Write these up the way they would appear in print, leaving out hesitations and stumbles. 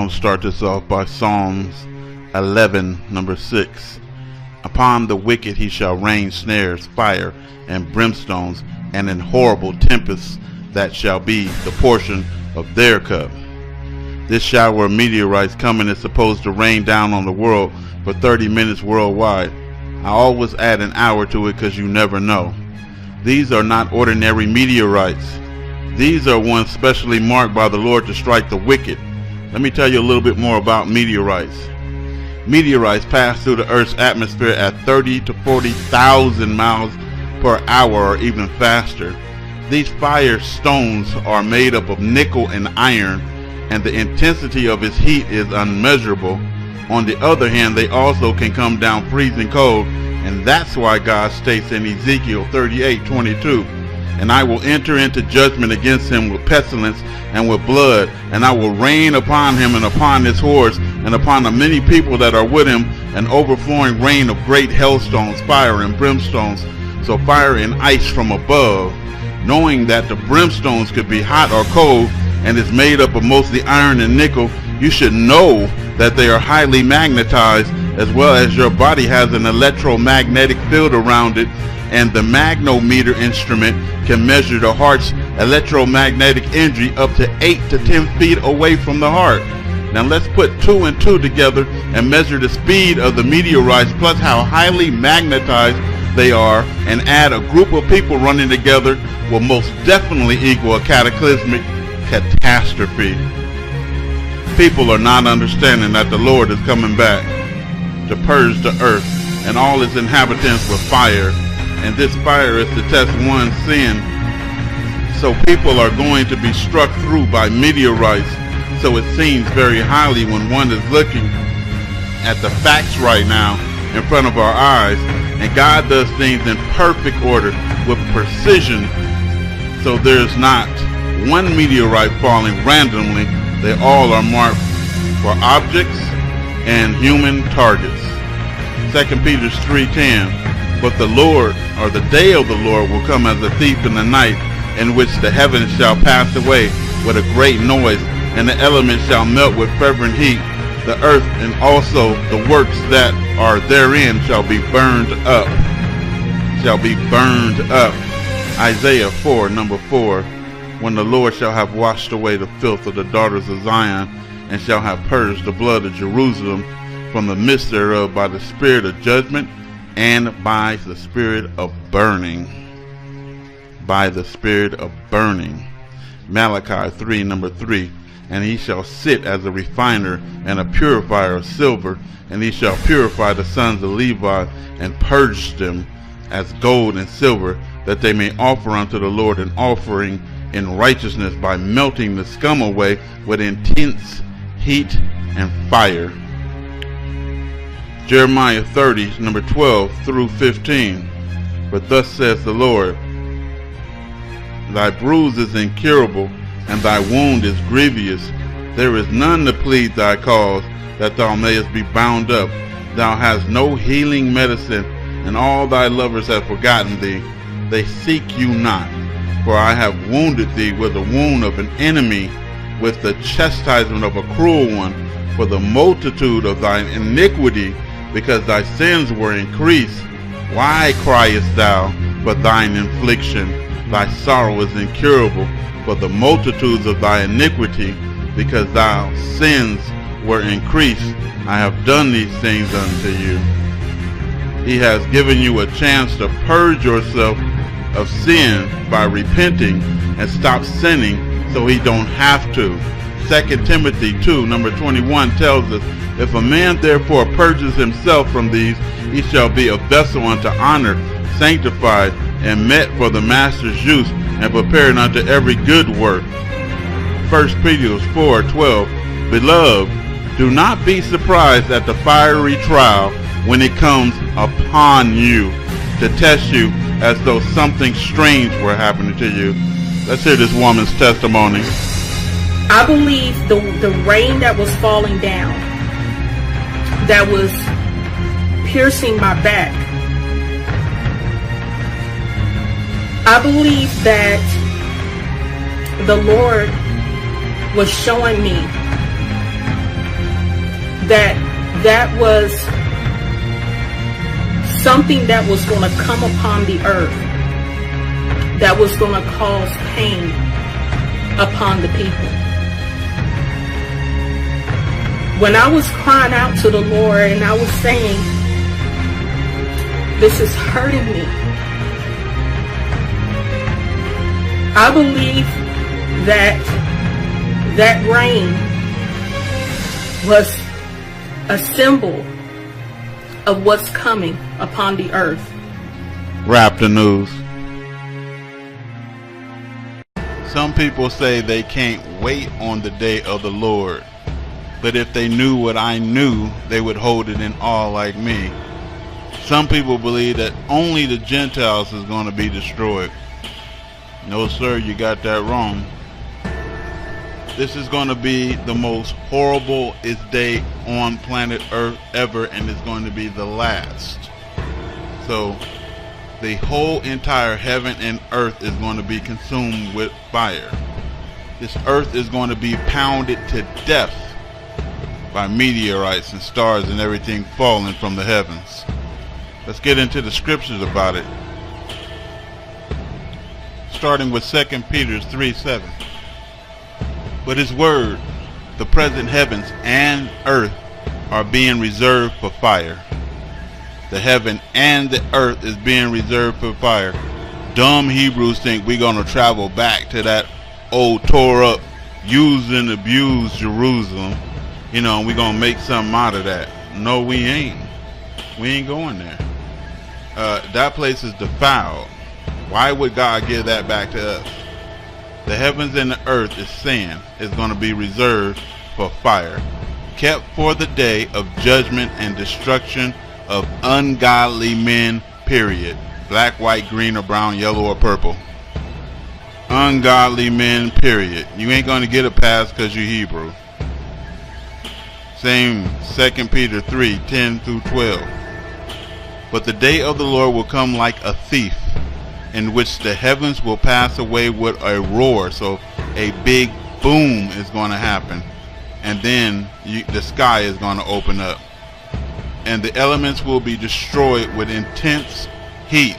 going to start this off by Psalms 11, number 6. Upon the wicked he shall rain snares, fire, and brimstones, and in horrible tempests that shall be the portion of their cup. This shower of meteorites coming is supposed to rain down on the world for 30 minutes worldwide. I always add an hour to it because you never know. These are not ordinary meteorites. These are ones specially marked by the Lord to strike the wicked. Let me tell you a little bit more about meteorites. Meteorites pass through the Earth's atmosphere at 30 to 40,000 miles per hour or even faster. These fire stones are made up of nickel and iron, and the intensity of its heat is unmeasurable. On the other hand, they also can come down freezing cold, and that's why God states in Ezekiel 38:22, "And I will enter into judgment against him with pestilence and with blood, and I will rain upon him and upon his horse and upon the many people that are with him, an overflowing rain of great hailstones, fire and brimstones." So fire and ice from above. Knowing that the brimstones could be hot or cold and is made up of mostly iron and nickel, you should know that they are highly magnetized, as well as your body has an electromagnetic field around it, and the magnometer instrument can measure the heart's electromagnetic energy up to 8 to 10 feet away from the heart. Now let's put 2 and 2 together and measure the speed of the meteorites plus how highly magnetized they are, and add a group of people running together will most definitely equal a cataclysmic catastrophe. People are not understanding that the Lord is coming back to purge the earth and all its inhabitants with fire, and this fire is to test one's sin. So people are going to be struck through by meteorites, so it seems very highly when one is looking at the facts right now in front of our eyes, and God does things in perfect order with precision, so there's not one meteorite falling randomly. They all are marked for objects and human targets. 2 Peter 3:10, "But the Lord, or the day of the Lord, will come as a thief in the night, in which the heavens shall pass away with a great noise, and the elements shall melt with fervent heat. The earth and also the works that are therein shall be burned up." Shall be burned up. Isaiah 4, number 4. "When the Lord shall have washed away the filth of the daughters of Zion, and shall have purged the blood of Jerusalem from the midst thereof by the spirit of judgment and by the spirit of burning." By the spirit of burning. Malachi 3, number 3. "And he shall sit as a refiner and a purifier of silver, and he shall purify the sons of Levi, and purge them as gold and silver, that they may offer unto the Lord an offering in righteousness by melting the scum away with intense heat and fire." Jeremiah 30, number 12 through 15. "For thus says the Lord, Thy bruise is incurable, and thy wound is grievous. There is none to plead thy cause, that thou mayest be bound up. Thou hast no healing medicine, and all thy lovers have forgotten thee. They seek you not. For I have wounded thee with the wound of an enemy, with the chastisement of a cruel one, for the multitude of thine iniquity, because thy sins were increased. Why criest thou for thine affliction? Thy sorrow is incurable, for the multitudes of thy iniquity, because thy sins were increased. I have done these things unto you." He has given you a chance to purge yourself of sin by repenting and stop sinning, so he don't have to. 2 Timothy 2, number 21 tells us, "If a man therefore purges himself from these, he shall be a vessel unto honor, sanctified, and met for the master's use, and prepared unto every good work." 1 Peter 4:12, "Beloved, do not be surprised at the fiery trial when it comes upon you, to test you as though something strange were happening to you." Let's hear this woman's testimony. "I believe the rain that was falling down, that was piercing my back, I believe that the Lord was showing me that was something that was going to come upon the earth, that was going to cause pain upon the people. When I was crying out to the Lord and I was saying, this is hurting me, I believe that rain was a symbol of what's coming upon the earth. Wrap the news. Some people say they can't wait on the day of the Lord, but if they knew what I knew, they would hold it in awe like me. Some people believe that only the Gentiles is going to be destroyed. No, sir, you got that wrong. This is going to be the most horriblest day on planet Earth ever, and it's going to be the last. So, the whole entire heaven and earth is going to be consumed with fire. This earth is going to be pounded to death by meteorites and stars and everything falling from the heavens. Let's get into the scriptures about it. Starting with 2 Peter 3:7. But his word, the present heavens and earth are being reserved for fire. The heaven and the earth is being reserved for fire. Dumb Hebrews think we're going to travel back to that old tore up, used and abused Jerusalem, and we're going to make something out of that. No, we ain't. We ain't going there. That place is defiled. Why would God give that back to us? The heavens and the earth is saying is going to be reserved for fire, kept for the day of judgment and destruction of ungodly men, period. Black, white, green, or brown, yellow, or purple. Ungodly men, period. You ain't going to get a pass because you're Hebrew. Same 2 Peter 3:10-12. But the day of the Lord will come like a thief, in which the heavens will pass away with a roar. So a big boom is going to happen, and then the sky is going to open up, and the elements will be destroyed with intense heat.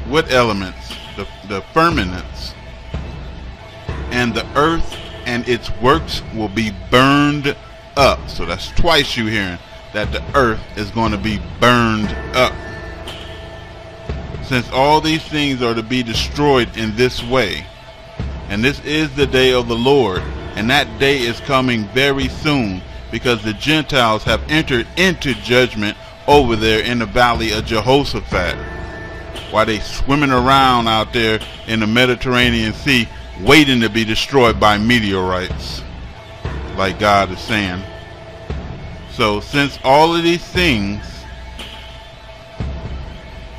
What elements? The firmaments. And the earth and its works will be burned up. So that's twice you hearing that the earth is going to be burned up. Since all these things are to be destroyed in this way, and this is the day of the Lord, and that day is coming very soon, because the Gentiles have entered into judgment over there in the valley of Jehoshaphat, while they swimming around out there in the Mediterranean Sea, waiting to be destroyed by meteorites, like God is saying. So since all of these things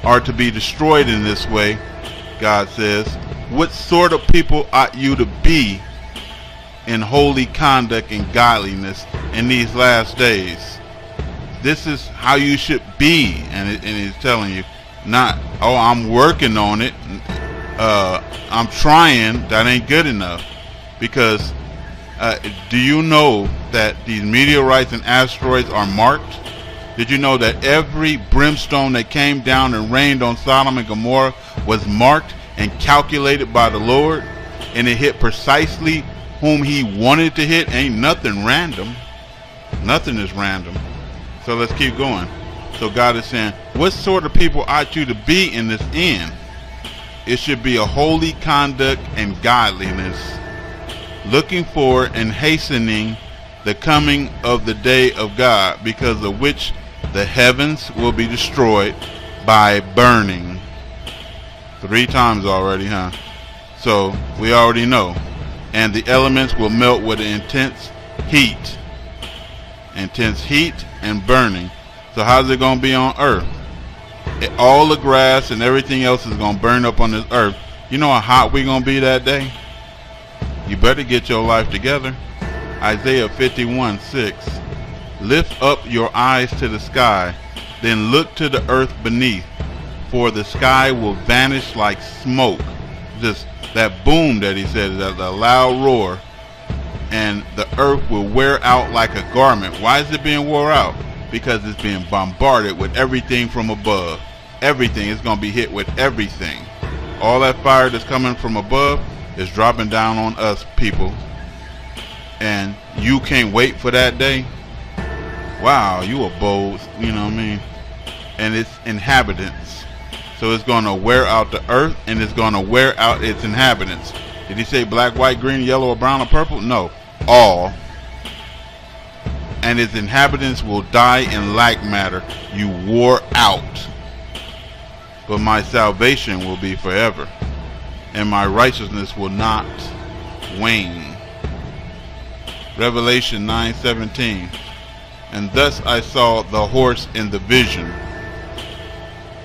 are to be destroyed in this way, God says, what sort of people ought you to be in holy conduct and godliness in these last days? This is how you should be. And he's telling you, not, oh, I'm working on it, I'm trying, that ain't good enough. Because do you know that these meteorites and asteroids are marked? Did you know that every brimstone that came down and rained on Sodom and Gomorrah was marked and calculated by the Lord, and it hit precisely whom he wanted to hit? Ain't nothing random. Nothing is random. So let's keep going. So God is saying, what sort of people ought you to be in this end? It should be a holy conduct and godliness, looking for and hastening the coming of the day of God, because of which the heavens will be destroyed by burning. 3 times already, huh? So we already know. And the elements will melt with intense heat. Intense heat and burning. So how's it going to be on earth? All the grass and everything else is going to burn up on this earth. You know how hot we're going to be that day? You better get your life together. Isaiah 51:6. Lift up your eyes to the sky, then look to the earth beneath, for the sky will vanish like smoke. Just that boom that he said, that loud roar. and the earth will wear out like a garment. Why is it being wore out? Because it's being bombarded with everything from above. Everything is going to be hit with everything. All that fire that's coming from above is dropping down on us, people. And you can't wait for that day. Wow, you a bold, you know what I mean? And its inhabitants. So it's going to wear out the earth, and it's going to wear out its inhabitants. Did he say black, white, green, yellow, or brown, or purple? No, all. And its inhabitants will die in like matter. You wore out. But my salvation will be forever, and my righteousness will not wane. Revelation 9:17. And thus I saw the horse in the vision,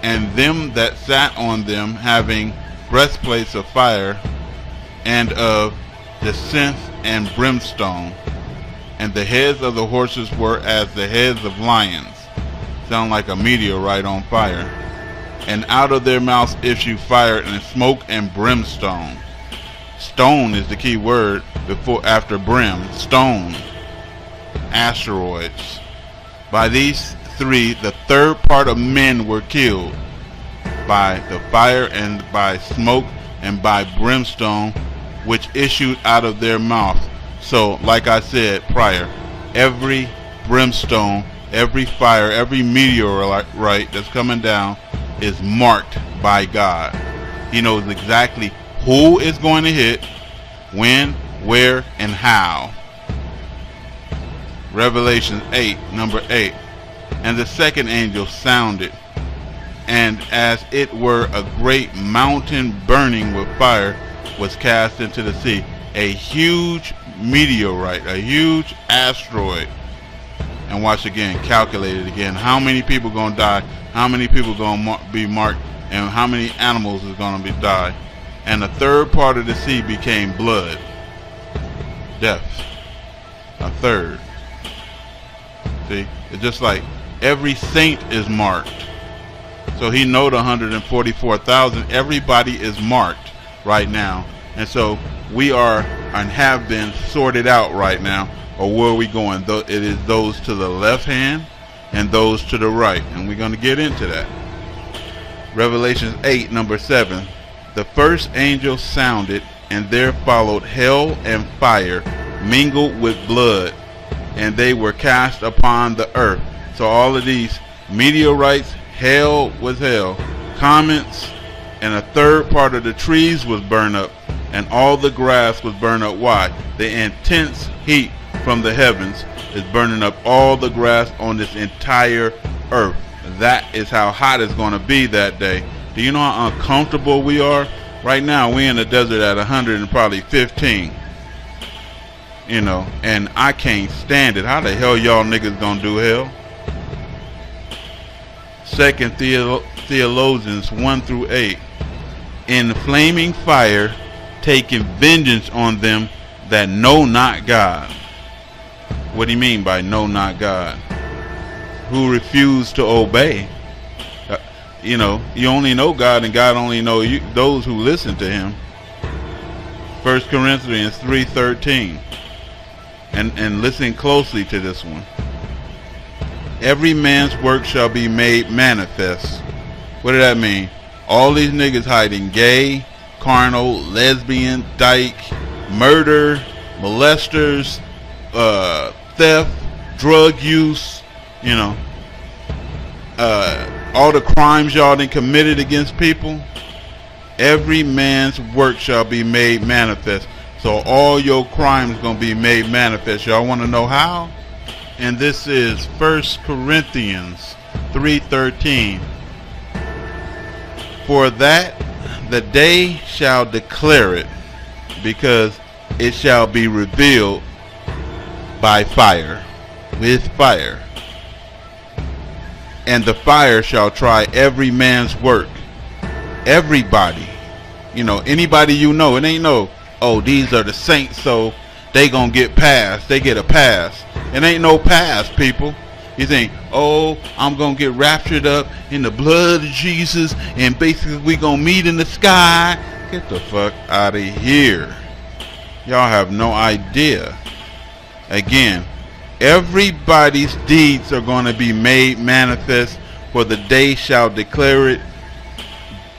and them that sat on them having breastplates of fire, and of jacinth and brimstone, and the heads of the horses were as the heads of lions. Sound like a meteorite on fire. And out of their mouths issue fire and smoke and brimstone. Stone is the key word after brim. Stone. Asteroids. By these three, the third part of men were killed, by the fire and by smoke and by brimstone, which issued out of their mouth. So, like I said prior, every brimstone, every fire, every meteorite that's coming down is marked by God. He knows exactly who is going to hit, when, where, and how. Revelation 8, number 8. And the second angel sounded, and as it were a great mountain burning with fire was cast into the sea. A huge meteorite, a huge asteroid. And watch again, calculate it again. How many people going to die? How many people going to be marked? And how many animals is going to be die? And the third part of the sea became blood. Death. A third. See? It's just like every saint is marked. So he know the 144,000. Everybody is marked right now. And so we are and have been sorted out right now. Or where are we going? It is those to the left hand and those to the right. And we're going to get into that. Revelation 8, number 7. The first angel sounded, and there followed hell and fire, mingled with blood, and they were cast upon the earth. So all of these meteorites, hell was hell, comets, and a third part of the trees was burned up, and all the grass was burned up. Why? The intense heat from the heavens is burning up all the grass on this entire earth. That is how hot it's going to be that day. Do you know how uncomfortable we are? Right now, we in the desert at 100 and probably 15. You know, and I can't stand it. How the hell y'all niggas gonna do hell? Second Theologians 1 through 8. In flaming fire, taking vengeance on them that know not God. What do you mean by know not God? Who refuse to obey. You know, you only know God, and God only know you, those who listen to him. 1 Corinthians 3:13. And listen closely to this one. Every man's work shall be made manifest. What did that mean? All these niggas hiding gay, carnal, lesbian, dyke, murder, molesters, theft, drug use, you know, all the crimes y'all done committed against people. Every man's work shall be made manifest. So all your crimes gonna be made manifest. Y'all want to know how? And this is 1 Corinthians 3:13. For that the day shall declare it, because it shall be revealed by fire, with fire. And the fire shall try every man's work. Everybody. You know, anybody you know. It ain't no, oh, these are the saints, so they gonna get passed. They get a pass. It ain't no pass, people. You think, oh, I'm gonna get raptured up in the blood of Jesus, and basically we gonna meet in the sky. Get the fuck out of here. Y'all have no idea Again, everybody's deeds are going to be made manifest, for the day shall declare it,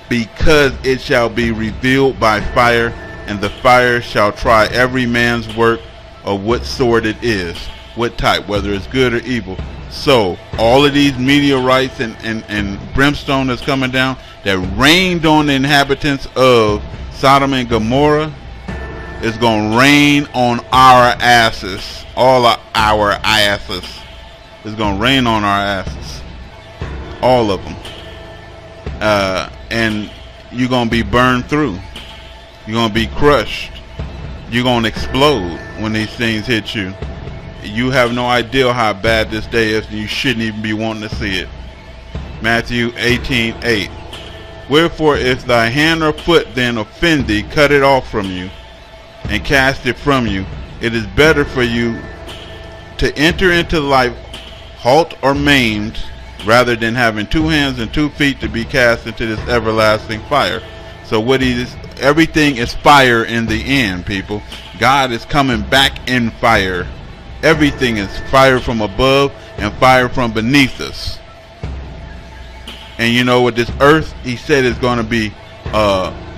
because it shall be revealed by fire, and the fire shall try every man's work of what sort it is, what type, whether it's good or evil. So all of these meteorites and brimstone that's coming down that rained on the inhabitants of Sodom and Gomorrah is going to rain on our asses. All of our asses. It's going to rain on our asses. All of them. And you're going to be burned through. You're going to be crushed. You're going to explode when these things hit you. You have no idea how bad this day is, and you shouldn't even be wanting to see it. Matthew 18:8. Wherefore, if thy hand or foot then offend thee, cut it off from you, and cast it from you. It is better for you to enter into life halt or maimed, rather than having 2 hands and 2 feet to be cast into this everlasting fire. So what is, everything is fire in the end, people. God is coming back in fire. Everything is fire from above and fire from beneath us. And you know what, this earth, he said, is going to be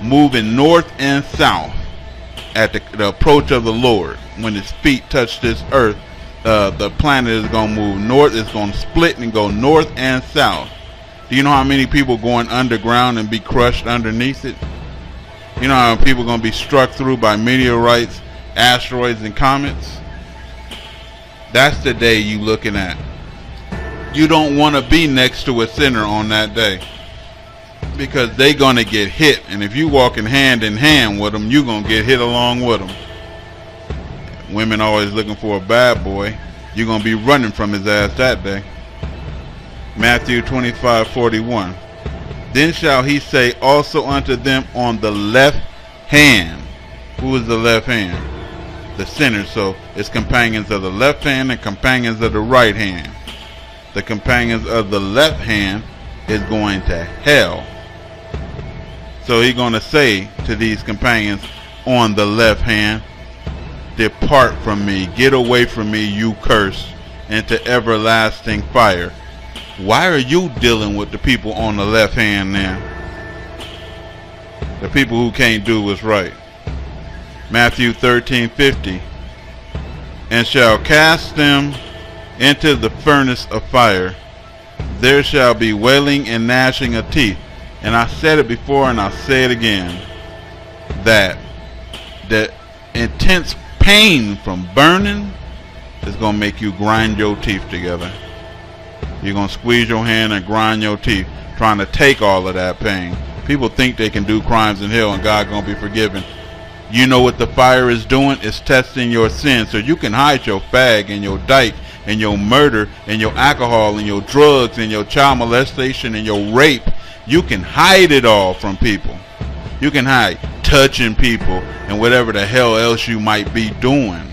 moving north and south at the approach of the Lord. When his feet touch this earth, the planet is going to move north. It's going to split and go north and south. Do you know how many people going underground and be crushed underneath it? You know how people are going to be struck through by meteorites, asteroids, and comets? That's the day you looking at. You don't want to be next to a sinner on that day, because they going to get hit. And if you walking hand in hand with them, you going to get hit along with them. Women always looking for a bad boy. You're going to be running from his ass that day. Matthew 25:41. Then shall he say also unto them on the left hand. Who is the left hand? The sinners. So it's companions of the left hand and companions of the right hand. The companions of the left hand is going to hell. So he's going to say to these companions on the left hand, depart from me, get away from me, you cursed, into everlasting fire. Why are you dealing with the people on the left hand now? The people who can't do what's right. Matthew 13:50. And shall cast them into the furnace of fire. There shall be wailing and gnashing of teeth. And I said it before and I'll say it again, that the intense pain from burning is going to make you grind your teeth together. You're going to squeeze your hand and grind your teeth, trying to take all of that pain. People think they can do crimes in hell and God going to be forgiven. You know what the fire is doing? It's testing your sin. So you can hide your fag and your dyke and your murder and your alcohol and your drugs and your child molestation and your rape. You can hide it all from people. You can hide touching people and whatever the hell else you might be doing.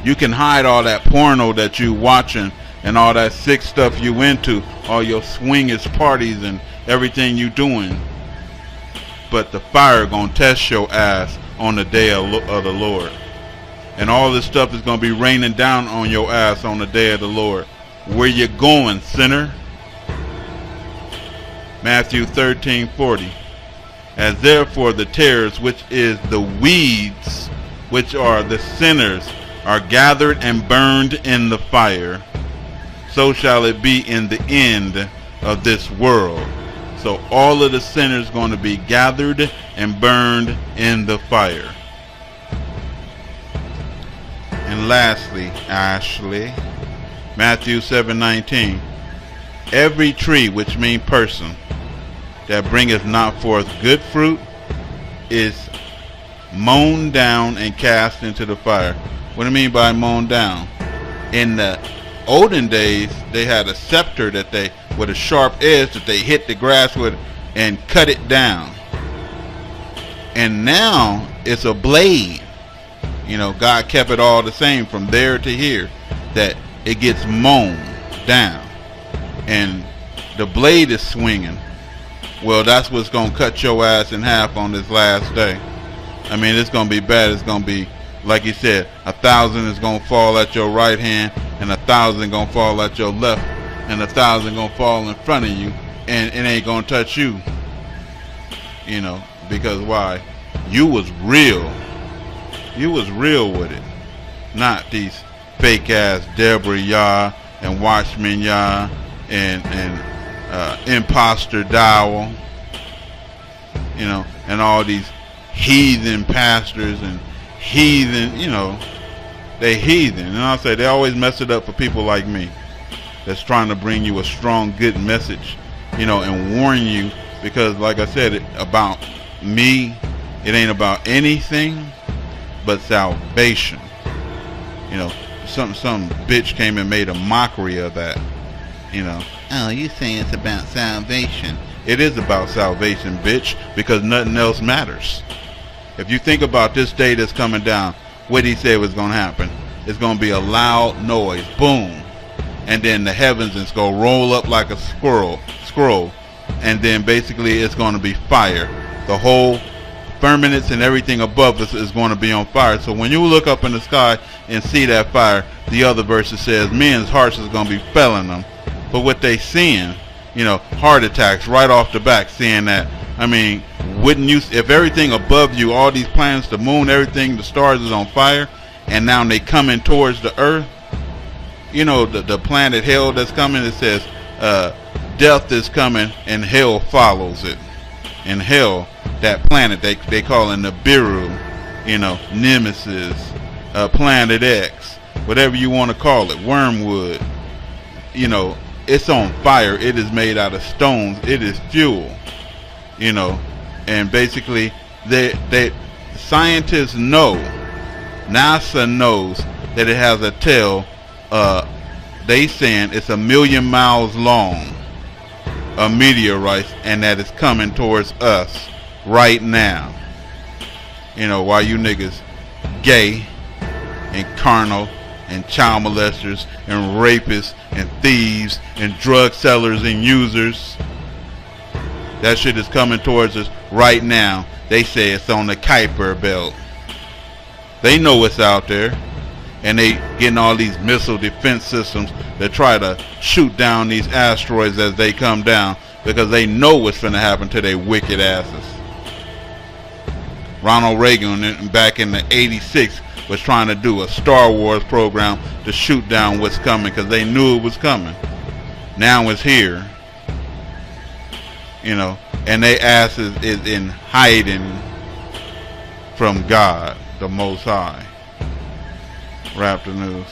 You can hide all that porno that you watching and all that sick stuff you into, all your swingers parties and everything you doing. But the fire gonna test your ass on the day of the Lord. And all this stuff is gonna be raining down on your ass on the day of the Lord. Where you going, sinner? Matthew 13:40. As therefore the tares, which is the weeds, which are the sinners, are gathered and burned in the fire, so shall it be in the end of this world. So all of the sinners going to be gathered and burned in the fire. And lastly, Matthew 7:19. Every tree, which means person, that bringeth not forth good fruit is mown down and cast into the fire. What do you mean by mown down? In the olden days, they had a scepter that they, with a sharp edge, that they hit the grass with and cut it down. And now it's a blade. You know, God kept it all the same from there to here, that it gets mown down and the blade is swinging. Well, that's what's going to cut your ass in half on this last day. I mean, it's going to be bad. It's going to be like he said, 1,000 is gonna fall at your right hand, and 1,000 gonna fall at your left, and 1,000 gonna fall in front of you, and it ain't gonna touch you. You know, because why? You was real. You was real with it, not these fake ass Deborah Yah and Watchman Yah and imposter Dowell. You know, and all these heathen pastors and heathen, you know, they heathen. And I'll say they always mess it up for people like me that's trying to bring you a strong, good message, you know, and warn you, because like I said, about me, it ain't about anything but salvation. You know, some bitch came and made a mockery of that. You know, oh, you saying it's about salvation? It is about salvation, bitch, because nothing else matters. If you think about this day that's coming down, what he said was going to happen, it's going to be a loud noise, boom, and then the heavens is going to roll up like a scroll, and then basically it's going to be fire. The whole firmaments and everything above us is going to be on fire. So when you look up in the sky and see that fire, the other verse says men's hearts is going to be failing them. But what they seeing, you know, heart attacks right off the back, seeing that. I mean, wouldn't you, if everything above you, all these planets, the moon, everything, the stars is on fire, and now they coming towards the earth? You know, the planet hell that's coming, it says death is coming and hell follows it. And hell, that planet they call it Nibiru, you know, Nemesis, Planet X, whatever you want to call it, Wormwood, you know, it's on fire. It is made out of stones. It is fuel, you know, and basically they scientists know, NASA knows that it has a tail. They saying it's 1,000,000 miles long, a meteorite, and that is coming towards us right now. You know, while you niggas gay and carnal and child molesters and rapists and thieves and drug sellers and users, that shit is coming towards us right now. They say it's on the Kuiper belt. They know it's out there, and they getting all these missile defense systems that try to shoot down these asteroids as they come down, because they know what's going to happen to their wicked asses. Ronald Reagan back in the 86 was trying to do a Star Wars program to shoot down what's coming, because they knew it was coming. Now it's here, you know, and their asses is in hiding from God, the Most High. Raptor News.